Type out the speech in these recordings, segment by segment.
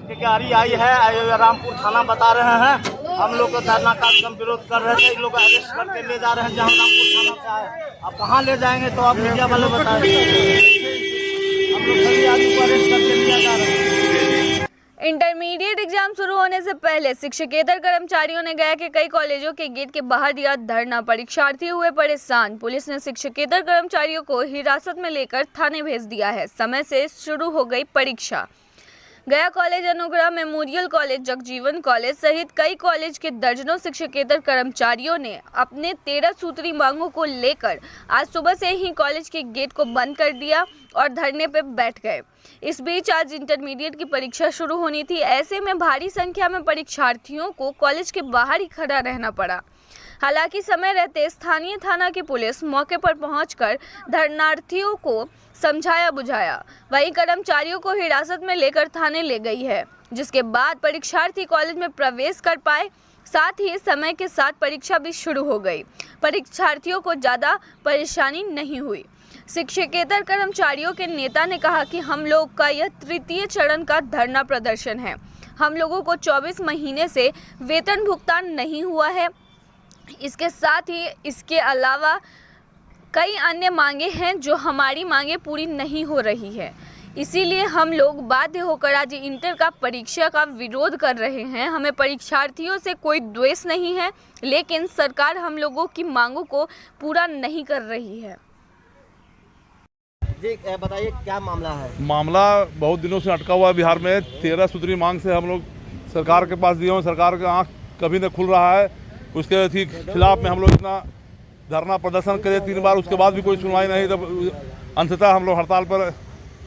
गाड़ी आई है, रामपुर थाना बता रहे हैं हम लोग को धरना कार्यक्रम विरोध कर रहे थे। इन लोग अरेस्ट करके ले जा रहे हैं जहाँ रामपुर थाना से आए। अब कहाँ ले जाएंगे तो आप मीडिया वाले बताएंगे। हम लोग सभी आदमी को अरेस्ट करके लिया जा रहा है। इंटरमीडिएट एग्जाम शुरू होने से पहले शिक्षकेतर कर्मचारियों ने गया कि कई कॉलेजों के गेट के बाहर दिया धरना। परीक्षार्थी हुए परेशान। पुलिस ने शिक्षकेतर कर्मचारियों को हिरासत में लेकर थाने भेज दिया है। समय से शुरू हो गई परीक्षा। गया कॉलेज, अनुग्रह मेमोरियल कॉलेज, जगजीवन कॉलेज सहित कई कॉलेज के दर्जनों शिक्षकेतर कर्मचारियों ने अपने 13 सूत्री मांगों को लेकर आज सुबह से ही कॉलेज के गेट को बंद कर दिया और धरने पर बैठ गए। इस बीच आज इंटरमीडिएट की परीक्षा शुरू होनी थी। ऐसे में भारी संख्या में परीक्षार्थियों को कॉलेज के बाहर ही खड़ा रहना पड़ा। हालांकि समय रहते स्थानीय थाना की पुलिस मौके पर पहुंचकर धरनार्थियों को समझाया बुझाया। वहीं कर्मचारियों को हिरासत में लेकर थाने ले गई है, जिसके बाद परीक्षार्थी कॉलेज में प्रवेश कर पाए। साथ ही समय के साथ परीक्षा भी शुरू हो गई। परीक्षार्थियों को ज़्यादा परेशानी नहीं हुई। शिक्षकेतर कर्मचारियों के नेता ने कहा कि हम लोग का यह तृतीय चरण का धरना प्रदर्शन है। हम लोगों को 24 महीने से वेतन भुगतान नहीं हुआ है। इसके साथ ही इसके अलावा कई अन्य मांगे हैं जो हमारी मांगे पूरी नहीं हो रही है। इसीलिए हम लोग बाध्य होकर आज इंटर का परीक्षा का विरोध कर रहे हैं। हमें परीक्षार्थियों से कोई द्वेष नहीं है, लेकिन सरकार हम लोगों की मांगों को पूरा नहीं कर रही है। जी बताइए क्या मामला है? मामला बहुत दिनों से अटका हुआ है बिहार में। 13 सूत्री मांग से हम लोग सरकार के पास दिए हैं। सरकार का आँख कभी नहीं खुल रहा है। उसके खिलाफ में हम लोग इतना धरना प्रदर्शन करे 3 बार, उसके बाद भी कोई सुनवाई नहीं। तब अंततः हम लोग हड़ताल पर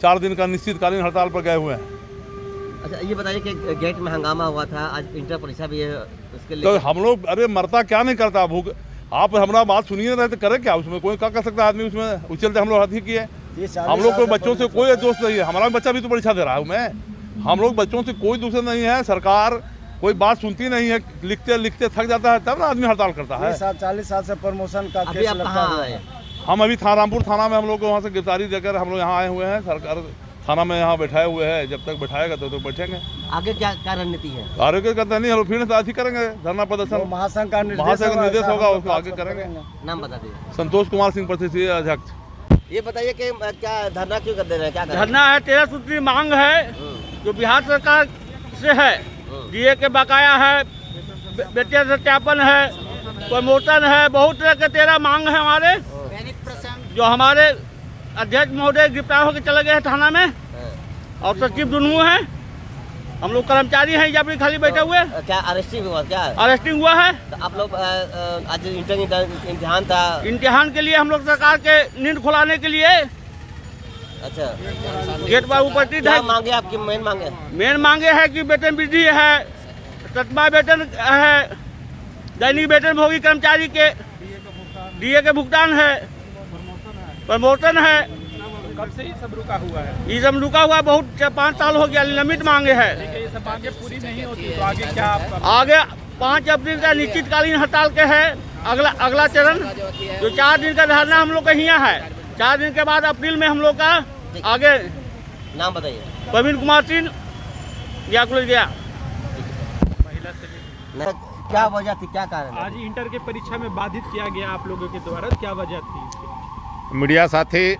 4 दिन का निश्चितकालीन हड़ताल पर गए हुए हैं। अच्छा ये बताइए कि गेट में हंगामा हुआ था, आज इंटर परीक्षा भी है, उसके लिए तो हम लोग अरे मरता क्या नहीं करता भूख। आप हमारा बात सुनिए रहे तो करे क्या? उसमें कोई क्या कर सकता है आदमी? उसमें उस चलते हम लोग हद ही किए। हम लोग कोई बच्चों से कोई दोस्त नहीं है। हमारा बच्चा भी तो परीक्षा दे रहा है मैं। हम लोग बच्चों से कोई दूसरा नहीं है। सरकार कोई बात सुनती नहीं है। लिखते लिखते थक जाता है तब ना आदमी हड़ताल करता है। 40 साल से प्रमोशन का केस लगता है। हम अभी रामपुर थाना में हम लोग को वहाँ से गिरफ्तारी देकर हम लोग यहाँ आए हुए हैं। सरकार थाना में यहाँ बैठाए हुए हैं। जब तक बैठाएगा तो बैठेंगे। आगे क्या रणनीति है? आगे करते नहीं, हम लोग फिर अथी करेंगे धरना प्रदर्शन। महासंघ का निर्देश होगा, उसको आगे करेंगे। नाम बता दीजिए। संतोष कुमार सिंह प्रतिष्ठित अध्यक्ष। ये बताइए कि क्या धरना क्यों कर दे रहे हैं? क्या धरना है 13 सूत्री मांग है जो बिहार सरकार से है। डीए के बकाया है, वेतन सत्यापन है, प्रमोशन है, बहुत तरह के 13 मांग है हमारे। जो हमारे अध्यक्ष महोदय गिरफ्तार होकर चले गए हैं थाना में, और सचिव दोनों हैं। हम लोग कर्मचारी हैं, यहाँ पे खाली बैठे हुए। क्या अरेस्टिंग हुआ? क्या अरेस्टिंग हुआ है? तो आप लोग आज इंटर इम्तिहान था, इम्तिहान के लिए हम लोग सरकार के नींद खुलाने के लिए अच्छा गेट पर उपस्थित क्या है। मांगे आपकी? मेन मांगे है कि वेतन वृद्धि है, 7वां वेतन है, दैनिक वेतन भोगी कर्मचारी के डीए के भुगतान है, प्रमोशन है। कब से ये सब रुका हुआ है? ये सब रुका हुआ बहुत 5 साल हो गया। नियमित मांगे है। ये सब मांगे पूरी नहीं होती तो आगे क्या आपका? आगे 5 अप्रैल का निश्चितकालीन हड़ताल के है अगला चरण, जो 4 दिन का धरना हम लोग का यहाँ है। 4 दिन के बाद अप्रैल में हम लोग का आगे। नाम बताइए। प्रवीण कुमार सिंह गया। क्या वजह थी, क्या कारण? आज इंटर के परीक्षा में बाधित किया गया आप लोगों के द्वारा, क्या वजह थी? मीडिया साथी,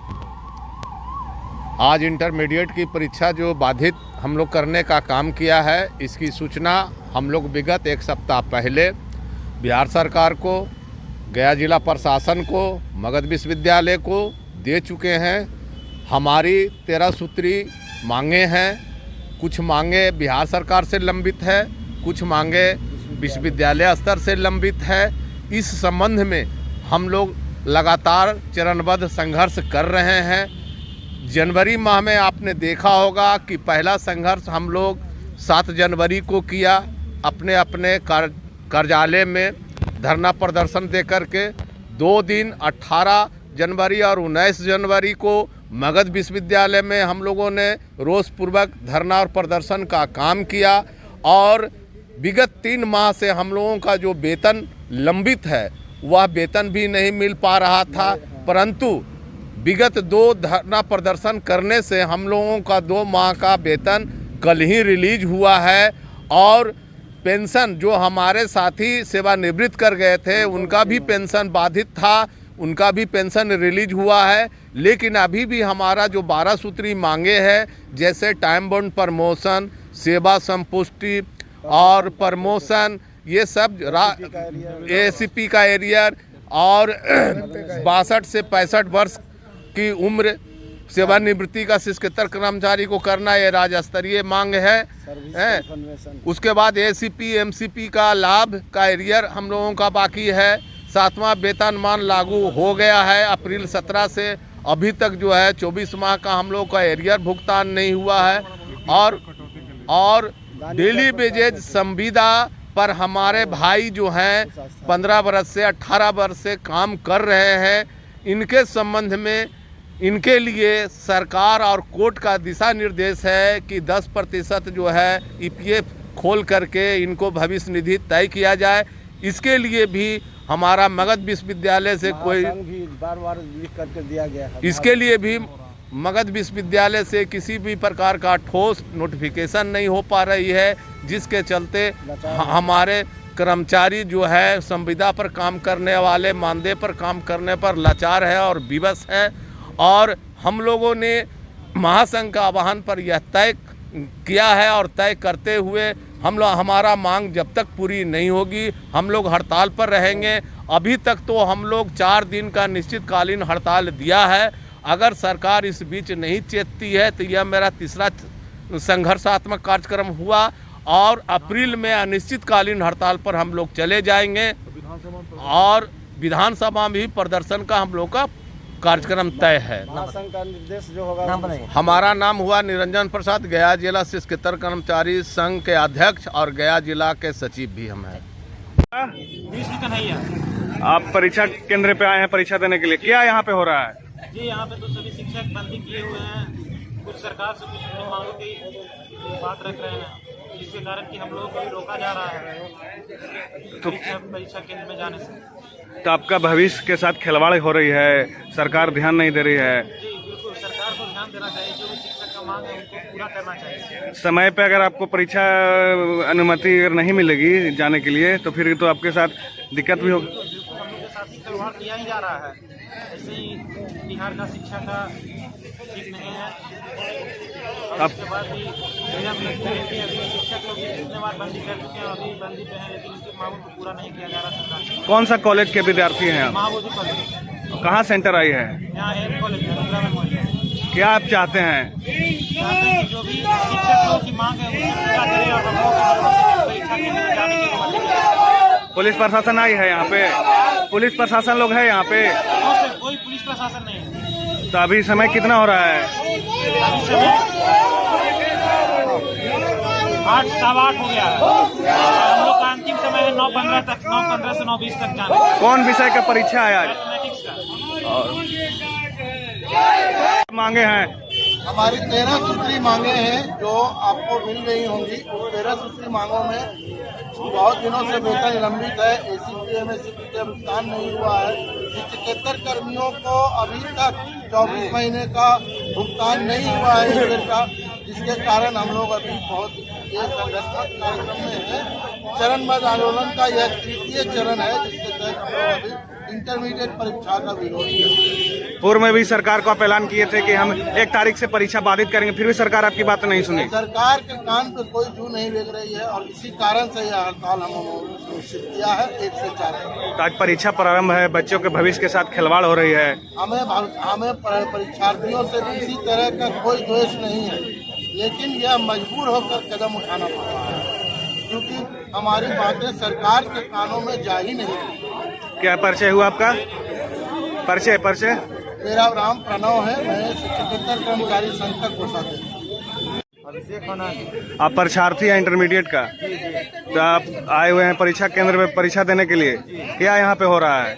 आज इंटरमीडिएट की परीक्षा जो बाधित हम लोग करने का काम किया है, इसकी सूचना हम लोग विगत 1 सप्ताह पहले बिहार सरकार को, गया जिला प्रशासन को, मगध विश्वविद्यालय को दे चुके हैं। हमारी 13 सूत्री मांगे हैं। कुछ मांगे बिहार सरकार से लंबित है, कुछ मांगे विश्वविद्यालय स्तर से लंबित है। इस संबंध में हम लोग लगातार चरणबद्ध संघर्ष कर रहे हैं। जनवरी माह में आपने देखा होगा कि पहला संघर्ष हम लोग 7 जनवरी को किया। अपने अपने कार्यालय में धरना प्रदर्शन दे करके 2 दिन 18 जनवरी और 19 जनवरी को मगध विश्वविद्यालय में हम लोगों ने रोषपूर्वक धरना और प्रदर्शन का काम किया। और विगत 3 माह से हम लोगों का जो वेतन लंबित है वह वेतन भी नहीं मिल पा रहा था, परंतु विगत 2 धरना प्रदर्शन करने से हम लोगों का 2 माह का वेतन कल ही रिलीज हुआ है और पेंशन जो हमारे साथी सेवानिवृत्त कर गए थे उनका भी पेंशन बाधित था, उनका भी पेंशन रिलीज हुआ है। लेकिन अभी भी हमारा जो 12 सूत्री मांगे हैं, जैसे टाइम बाउंड प्रमोशन, सेवा संपुष्टि और प्रमोशन, ये सब एसीपी का एरियर और 62 से 65 वर्ष की उम्र सेवानिवृत्ति का शिक्षकेतर कर्मचारी को करना, ये राज्य स्तरीय मांग है। उसके बाद एसीपी एमसीपी का लाभ का एरियर हम लोगों का बाकी है। 7वां वेतनमान लागू हो गया है अप्रैल 17 से, अभी तक जो है 24 माह का हम लोग का एरियर भुगतान नहीं हुआ है। और डेली वेजेज संविदा पर हमारे भाई जो हैं 15 वर्ष से 18 वर्ष से काम कर रहे हैं, इनके संबंध में इनके लिए सरकार और कोर्ट का दिशा निर्देश है कि 10% जो है ईपीएफ खोल करके इनको भविष्य निधि तय किया जाए। इसके लिए भी हमारा मगध विश्वविद्यालय से कोई बार लिख करके दिया गया है। इसके लिए भी मगध विश्वविद्यालय से किसी भी प्रकार का ठोस नोटिफिकेशन नहीं हो पा रही है, जिसके चलते हमारे कर्मचारी जो है संविदा पर काम करने वाले मानदेय पर काम करने पर लाचार है और विवश है। और हम लोगों ने महासंघ का आह्वान पर यह तय किया है और तय करते हुए हमारा मांग जब तक पूरी नहीं होगी हम लोग हड़ताल पर रहेंगे। अभी तक तो हम लोग 4 दिन का निश्चितकालीन हड़ताल दिया है। अगर सरकार इस बीच नहीं चेतती है तो यह मेरा तीसरा संघर्षात्मक कार्यक्रम हुआ और अप्रैल में अनिश्चितकालीन हड़ताल पर हम लोग चले जाएंगे और विधानसभा में भी प्रदर्शन का हम लोग का कार्यक्रम तय है। महासंघ का निर्देश जो होगा, हमारा नाम हुआ निरंजन प्रसाद, गया जिला शिक्षकेतर कर्मचारी संघ के अध्यक्ष और गया जिला के सचिव भी हम हैं। आप परीक्षा केंद्र पे आए हैं परीक्षा देने के लिए, क्या यहाँ पे हो रहा है? जी यहाँ पे तो सभी शिक्षक बंदी किए हुए हैं, कुछ सरकार से कुछ अपनी मांगों की बात रख रहे हैं, जिसके कारण कि हम लोगों को भी रोका जा रहा है तो परीक्षा केंद्र में जाने से। तो आपका भविष्य के साथ खिलवाड़ हो रही है, सरकार ध्यान नहीं दे रही है। जी बिल्कुल, सरकार को ध्यान देना चाहिए, जो भी शिक्षक का मांग है उनको पूरा करना चाहिए। समय पे अगर आपको परीक्षा अनुमति अगर नहीं मिलेगी जाने के लिए तो फिर तो आपके साथ दिक्कत भी होगी। बिल्कुल हम लोग के साथ ही खिलवाड़ किया ही जा रहा है। ऐसे ही बिहार का शिक्षा का ठीक नहीं है। और उसके बाद भी अभी शिक्षक लोग कितने बार बंदी कर चुके हैं, अभी बंदी पे हैं, लेकिन उनकी मांगों को पूरा नहीं किया जा रहा सरकार से। कौन सा कॉलेज के विद्यार्थी हैं आप? महाबोधि कॉलेज। कहाँ सेंटर आई है? यहाँ एक कॉलेज है, रुद्रा मेमोरियल। क्या आप चाहते हैं? चाहते हैं कि जो भी शिक्षक लोगों की मांग है उसे पूरा करें और हम लोग परीक्षा केंद्र में जाने की अनुमति मिले। पुलिस प्रशासन आई है यहाँ पे? पुलिस प्रशासन लोग है यहाँ पे? कोई पुलिस प्रशासन नहीं है। तो अभी समय कितना हो रहा है? अभी समय 8:15 हो गया है। हम लोग का अंतिम समय है 9:15 तक, 9:15 से 9:20 तक जाना। कौन विषय का परीक्षा है आज? मैथमेटिक्स का। मांगे हैं? हमारी 13 सूत्री मांगे हैं जो आपको मिल रही होंगी। 13 सूत्री मांगों में बहुत दिनों से वेतन लंबित है, एसीपी एमएससीपी का भुगतान नहीं हुआ है। शिक्षकेतर कर्मियों को अभी तक 24 महीने का भुगतान नहीं हुआ है का, जिसके कारण हम लोग अभी बहुत ये संघर्षात्मक कार्यक्रम में है। चरणबद्ध आंदोलन का यह 3य चरण है, जिसके तहत हम लोग अभी इंटरमीडिएट परीक्षा का विरोध किया। पूर्व में भी सरकार को आप ऐलान किए थे कि हम 1 तारीख से परीक्षा बाधित करेंगे, फिर भी सरकार आपकी बात नहीं सुनी। सरकार के कान पे कोई जू नहीं लग रही है और इसी कारण से यह हड़ताल हमने सुनिश्चित किया है 1 से 4 तक। तो आज परीक्षा प्रारंभ है, बच्चों के भविष्य के साथ खिलवाड़ हो रही है। हमें परीक्षार्थियों से किसी तरह का कोई द्वेष नहीं है, लेकिन यह मजबूर होकर कदम उठाना पड़ रहा है क्योंकि हमारी बातें सरकार के कानों में जा ही नहीं रही। क्या परिचय हुआ आपका? परिचय? मेरा नाम प्रणव है, मैं शिक्षकेतर कर्मचारी संघ का कोषाध्यक्ष। आप परीक्षार्थी हैं इंटरमीडिएट का, तो आप आए हुए हैं परीक्षा केंद्र में परीक्षा देने के लिए। क्या यहाँ पे हो रहा है?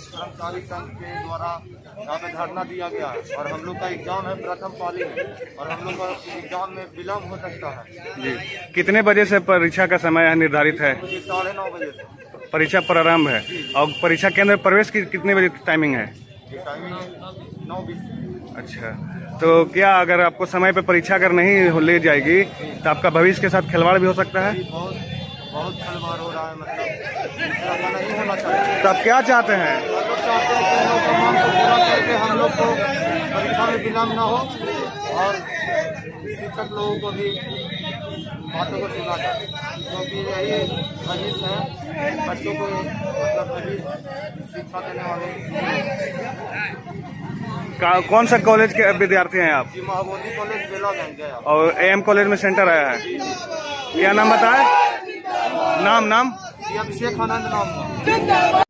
कर्मचारी संघ के द्वारा यहाँ पे धरना दिया गया है और हम लोग का एग्जाम है प्रथम पाली में और हम लोग का एग्जाम में विलम्ब हो सकता है। जी, कितने बजे से परीक्षा का समय निर्धारित है? 9:30 बजे से परीक्षा प्रारंभ है और परीक्षा केंद्र प्रवेश की कितने बजे टाइमिंग है? टाइमिंग 9:20। अच्छा, तो क्या अगर आपको समय पे परीक्षा अगर नहीं ले जाएगी तो आपका भविष्य के साथ खिलवाड़ भी हो सकता है? बहुत खलवाड़ हो रहा है, मतलब ऐसा नहीं होना चाहिए। तो आप क्या चाहते हैं? हम लोग चाहते हैं कि इन लोग का मांग को पूरा करके हम लोग को परीक्षा में विलम्ब न हो और शिक्षक लोगों को भी बातों को सुना जाए, क्योंकि यही भविष्य है बच्चों को, मतलब अभी शिक्षा देने वाले। कौन सा कॉलेज के विद्यार्थी हैं आप? जी महाबोधि कॉलेज बेला बैंक गया और AM कॉलेज में सेंटर आया है। क्या नाम बताए? नाम अभिषेक आनंद नाम।